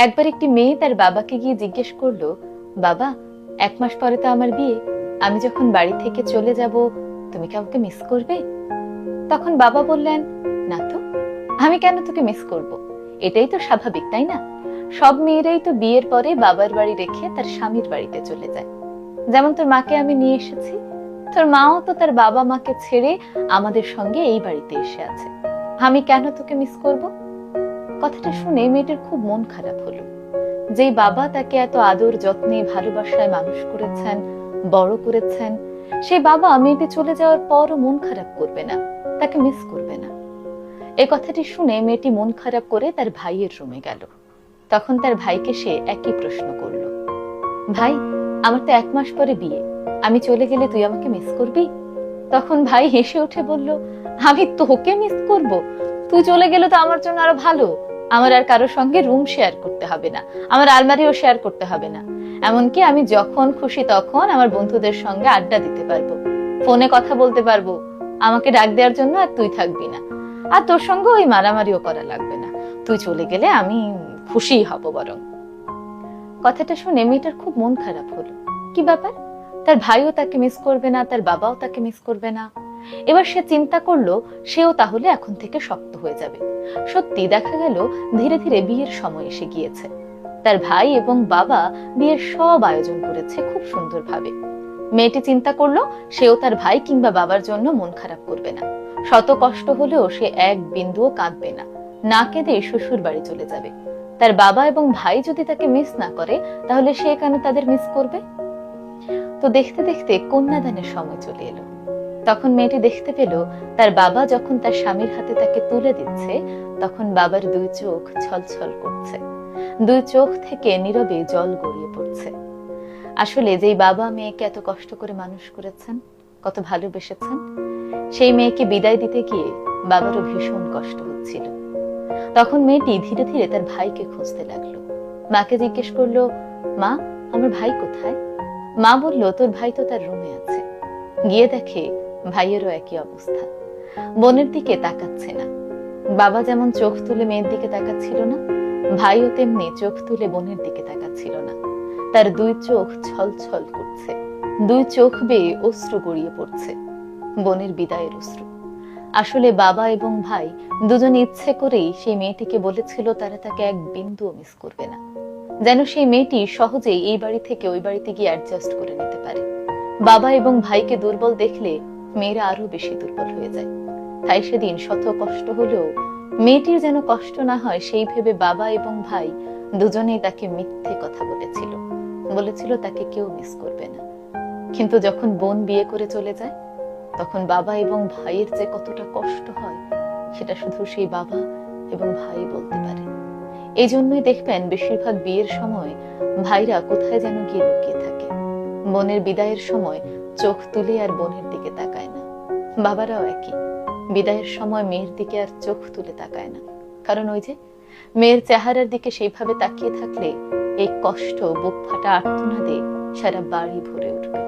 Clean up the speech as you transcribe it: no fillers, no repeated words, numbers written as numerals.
একবার একটি মেয়ে তার বাবাকে গিয়ে জিজ্ঞেস করলো, বাবা, 1 মাস পরে তো আমার বিয়ে, আমি যখন বাড়ি থেকে চলে যাব তুমি কি আমাকে মিস করবে? তখন বাবা বললেন, না তো, আমি কেন তোকে মিস করব? এটাই তো স্বাভাবিক, তাই না? সব মেয়েরাই তো বিয়ের পরে বাবার বাড়ি রেখে তার স্বামীর বাড়িতে চলে যায়। যেমন তোর মাকে আমি নিয়ে এসেছি, তোর মাও তো তার বাবা মাকে ছেড়ে আমাদের সঙ্গে এই বাড়িতে এসে আছে। আমি কেন তোকে মিস করব? কথাটা শুনে মেয়েটির খুব মন খারাপ হলো। যেই বাবা তাকে এত আদর যত্নে ভালোবাসায় মানুষ করেছেন, বড় করেছেন, সেই বাবা মেয়েটি চলে যাওয়ার পরও মন খারাপ করবে না, তাকে মিস করবে না। এই কথাটি শুনে মেয়েটি মন খারাপ করে তার ভাইয়ের রুমে গেল। তখন তার ভাইকে সে একই প্রশ্ন করলো, ভাই, আমার তো 1 মাস পরে বিয়ে, আমি চলে গেলে তুই আমাকে মিস করবি? তখন ভাই হেসে উঠে বলল, আমি তোকে মিস করব? তুই চলে গেলে তো আমার জন্য আরো ভালো, আমার আর কারোর সঙ্গে রুম শেয়ার করতে হবে না, আমার আলমারিও শেয়ার করতে হবে না। এমনকি আমি যখন খুশি তখন আমার বন্ধুদের সঙ্গে আড্ডা দিতে পারবো, ফোনে কথা বলতে পারবো, আমাকে ডাক দেওয়ার জন্য আর তুই থাকবি না, আর তোর সঙ্গে ওই মারামারিও করা লাগবে না। তুই চলে গেলে আমি খুশি হব বরং। কথাটা শুনে মেয়েটার খুব মন খারাপ হলো। কি ব্যাপার, তার ভাইও তাকে মিস করবে না, তার বাবাও তাকে মিস করবে না। এবার সে চিন্তা করলো সেও তাহলে এখন থেকে শক্ত হয়ে যাবে। সত্যি দেখা গেল ধীরে ধীরে বিয়ের সময় এসে গিয়েছে। তার ভাই এবং বাবা বিয়ের সব আয়োজন করেছে খুব সুন্দরভাবে। মেয়েটি চিন্তা করলো সেও তার ভাই কিংবা বাবার জন্য মন খারাপ করবে না, শত কষ্ট হলেও সে এক বিন্দুও কাঁদবে না, না কেঁদে শ্বশুর বাড়ি চলে যাবে। তার বাবা এবং ভাই যদি তাকে মিস না করে তাহলে সে কেন তাদের মিস করবে? তো দেখতে দেখতে কন্যাদানের সময় চলে এলো। তখন মেয়েটি দেখতে পেল তার বাবা যখন তার স্বামীর হাতে তাকে তুলে দিচ্ছে, তখন বাবার 2 চোখ ছলছল করছে, 2 চোখ থেকে নীরবে জল গড়িয়ে পড়ছে। আসলে যেই বাবা মেয়েকে এত কষ্ট করে মানুষ করেছেন, কত ভালোবেসেছেন, সেই মেয়েকে বিদায় দিতে গিয়ে বাবারও ভীষণ কষ্ট হচ্ছিল। তখন মেয়েটি ধীরে ধীরে তার ভাইকে খুঁজতে লাগলো। মাকে জিজ্ঞেস করলো, মা, আমার ভাই কোথায়? মা বলল, তোর ভাই তো তার রুমে আছে। গিয়ে দেখে ভাইয়েরও একই অবস্থা, বোনের দিকে তাকাচ্ছে না। বাবা যেমন চোখ তুলে মেয়ের দিকে তাকাচ্ছিল না, ভাইও তেমনি চোখ তুলে বোনের দিকে তাকাচ্ছিল না। তার 2 চোখ ছলছল করছে, 2 চোখ বেয়ে অশ্রু গড়িয়ে পড়ছে, বোনের বিদায়ের অশ্রু। আসলে বাবা এবং ভাই দুজনে ইচ্ছে করেই সেই মেয়েটিকে বলেছিল তারা তাকে এক বিন্দুও মিস করবে না, যেন সেই মেয়েটি সহজেই এই বাড়ি থেকে ওই বাড়িতে গিয়ে অ্যাডজাস্ট করে নিতে পারে। বাবা এবং ভাইকে দুর্বল দেখলে মেয়েরা আরো বেশি দুর্বল হয়ে যায়। তাই সেদিন শত কষ্ট হলেও মেয়েটির যেন কষ্ট না হয় সেই ভেবে বাবা এবং ভাই দুজনেই তাকে মিথ্যে কথা বলেছিল তাকে কেউ মিস করবে না। কিন্তু যখন বোন বিয়ে করে চলে যায়, তখন বাবা এবং ভাইয়ের যে কতটা কষ্ট হয় সেটা শুধু সেই বাবা এবং ভাই বলতে পারে। এই জন্যই দেখবেন বেশিরভাগ বিয়ের সময় ভাইরা কোথায় যেন গিয়ে লুকিয়ে থাকে, বোনের বিদায়ের সময় চোখ তুলে আর বোনের দিকে তাকায় না। বাবারাও একই, বিদায়ের সময় মেয়ের দিকে আর চোখ তুলে তাকায় না, কারণ ওই যে মেয়ের চেহারার দিকে সেইভাবে তাকিয়ে থাকলে এই কষ্ট বুক ফাটা আর্তনাদে সারা বাড়ি ভরে উঠবে।